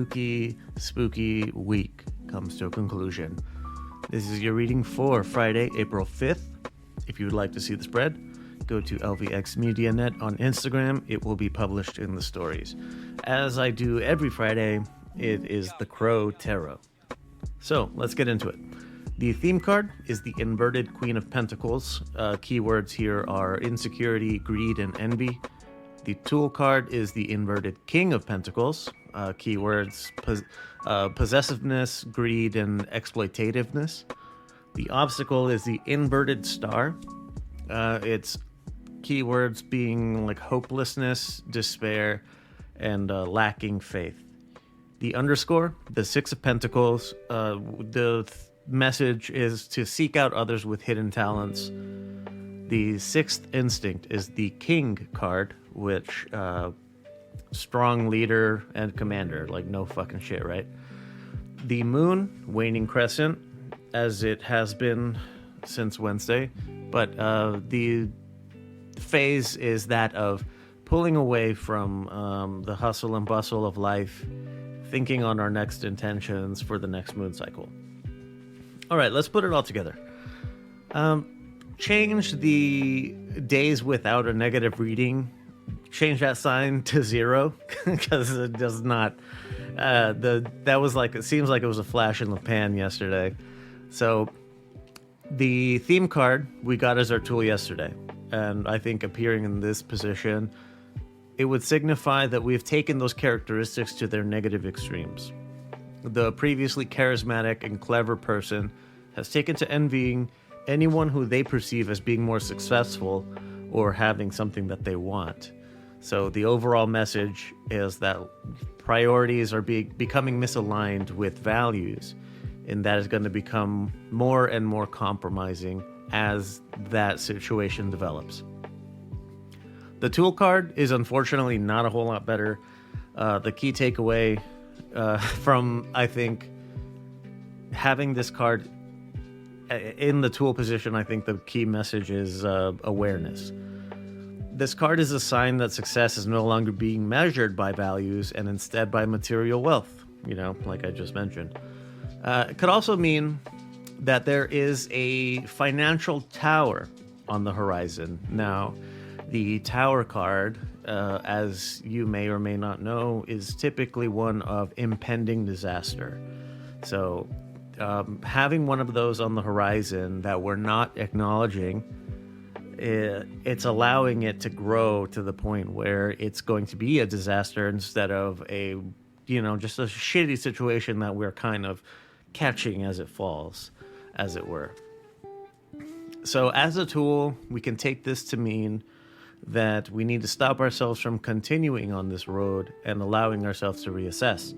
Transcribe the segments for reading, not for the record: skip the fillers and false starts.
ooky, spooky week comes to a conclusion. This is your reading for Friday, April 5th. If you would like to see the spread, go to LVX Media Net on Instagram. It will be published in the stories. As I do every Friday, it is the Crow Tarot. So let's get into it. The theme card is the inverted Queen of Pentacles. Keywords here are insecurity, greed, and envy. The tool card is the inverted King of Pentacles. Keywords possessiveness, greed, and exploitativeness. The obstacle is the inverted Star. It's keywords being like hopelessness, despair, and lacking faith. The underscore, the Six of Pentacles. The message is to seek out others with hidden talents. The sixth instinct is the King card, which strong leader and commander, like no fucking shit, right? The moon, waning crescent, as it has been since Wednesday, but the phase is that of pulling away from the hustle and bustle of life, thinking on our next intentions for the next moon cycle. All right, let's put it all together. Change the days without a negative reading. Change that sign to 0 because it does not. That was like, it seems like it was a flash in the pan yesterday. So the theme card we got as our tool yesterday, and I think appearing in this position, it would signify that we've taken those characteristics to their negative extremes. The previously charismatic and clever person has taken to envying anyone who they perceive as being more successful or having something that they want. So the overall message is that priorities are becoming misaligned with values, and that is going to become more and more compromising as that situation develops. The tool card is unfortunately not a whole lot better. The key takeaway from, I think, having this card in the tool position, I think the key message is awareness. This card is a sign that success is no longer being measured by values and instead by material wealth, like I just mentioned. It could also mean that there is a financial tower on the horizon. Now, the tower card, as you may or may not know, is typically one of impending disaster. So having one of those on the horizon that we're not acknowledging, it's allowing it to grow to the point where it's going to be a disaster instead of a, just a shitty situation that we're kind of catching as it falls, as it were. So as a tool, we can take this to mean that we need to stop ourselves from continuing on this road and allowing ourselves to reassess.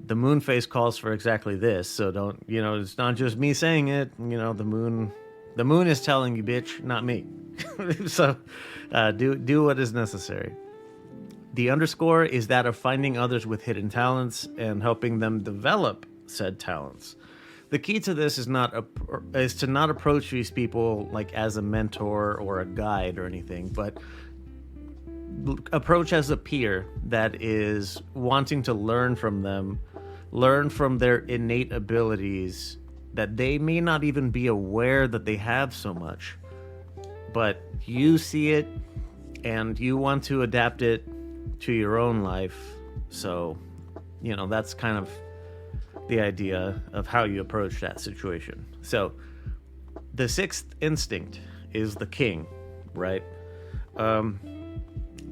The moon phase calls for exactly this, so don't, it's not just me saying it, the moon is telling you, bitch, not me. So do what is necessary. The underscore is that of finding others with hidden talents and helping them develop said talents. The key to this is to not approach these people like as a mentor or a guide or anything, but approach as a peer that is wanting to learn from them, learn from their innate abilities that they may not even be aware that they have so much, but you see it and you want to adapt it to your own life. So, that's kind of the idea of how you approach that situation. So the sixth instinct is the King, right?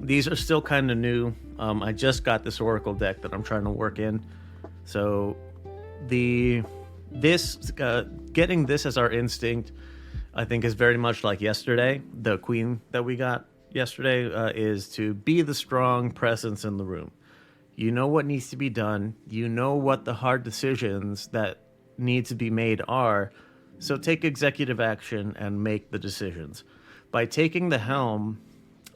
These are still kind of new. I just got this oracle deck that I'm trying to work in. So getting this as our instinct, I think, is very much like yesterday. The Queen that we got yesterday is to be the strong presence in the room. You know what needs to be done. You know what the hard decisions that need to be made are. So take executive action and make the decisions. By taking the helm,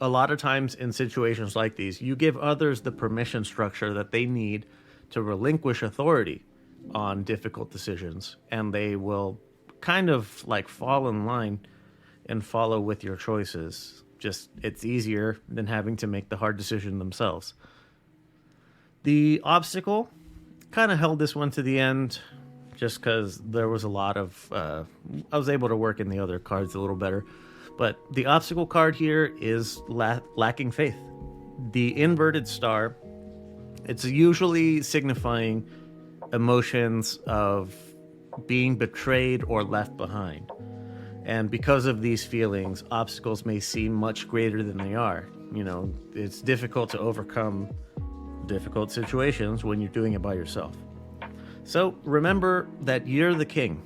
a lot of times in situations like these, you give others the permission structure that they need to relinquish authority on difficult decisions, and they will kind of like fall in line and follow with your choices. Just, it's easier than having to make the hard decision themselves. The obstacle Kind of held this one to the end just because there was a lot of... I was able to work in the other cards a little better. But the obstacle card here is lacking faith. The inverted star, it's usually signifying emotions of being betrayed or left behind. And because of these feelings, obstacles may seem much greater than they are. You know, it's difficult to overcome difficult situations when you're doing it by yourself. So remember that you're the king.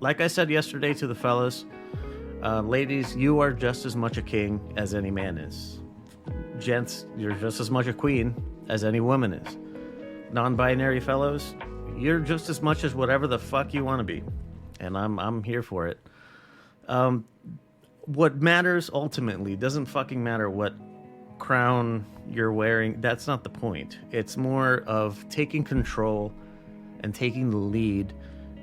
Like I said yesterday to the fellas, ladies, you are just as much a king as any man is. Gents, you're just as much a queen as any woman is. Non-binary fellows, you're just as much as whatever the fuck you want to be. And I'm here for it. What matters ultimately doesn't fucking matter what crown you're wearing. That's not the point. It's more of taking control and taking the lead,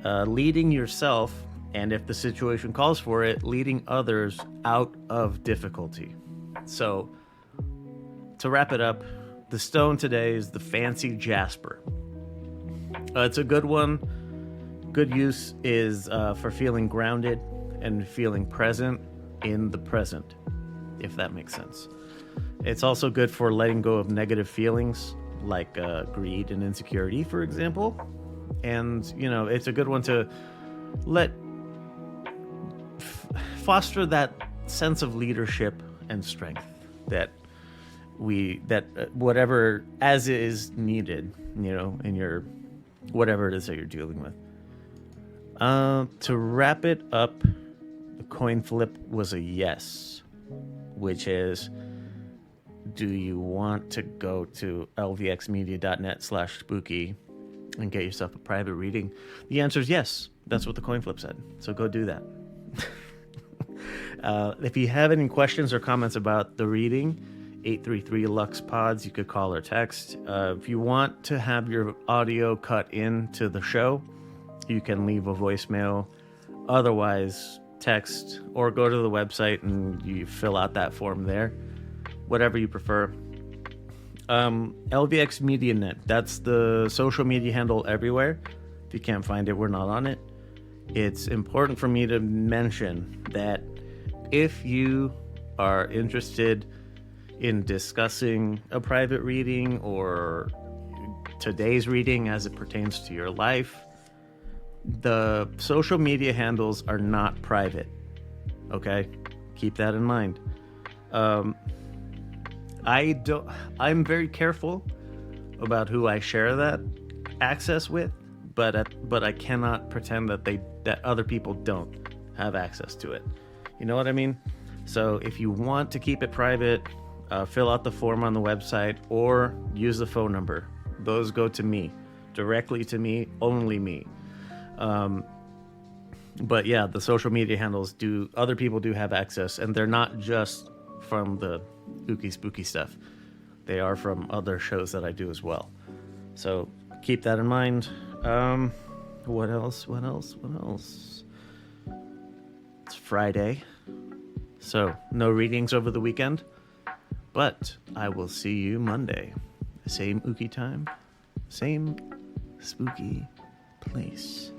leading yourself, and if the situation calls for it, leading others out of difficulty. So, to wrap it up, the stone today is the fancy jasper. It's a good one. Good use is for feeling grounded and feeling present in the present, if that makes sense. It's also good for letting go of negative feelings like greed and insecurity, for example. And, you know, it's a good one to foster that sense of leadership and strength that whatever as is needed, you know, in your whatever it is that you're dealing with. To wrap it up, the coin flip was a yes, which is, do you want to go to lvxmedia.net/spooky and get yourself a private reading? The answer is yes. That's what the coin flip said. So go do that. If you have any questions or comments about the reading, 833-LUX-PODS, you could call or text. If you want to have your audio cut into the show, you can leave a voicemail. Otherwise, text or go to the website and you fill out that form there. Whatever you prefer. LVX Media Net, that's the social media handle everywhere. If you can't find it, we're not on it. It's important for me to mention that if you are interested in discussing a private reading or today's reading as it pertains to your life, the social media handles are not private. Okay? Keep that in mind. I'm very careful about who I share that access with, but I cannot pretend that other people don't have access to it. You know what I mean? So if you want to keep it private, fill out the form on the website or use the phone number. Those go to me, directly to me, only me. But yeah, the social media handles other people do have access, and they're not just from the ooky spooky stuff. They are from other shows that I do as well. So keep that in mind. What else? It's Friday, so no readings over the weekend, but I will see you Monday. Same ooky time, same spooky place.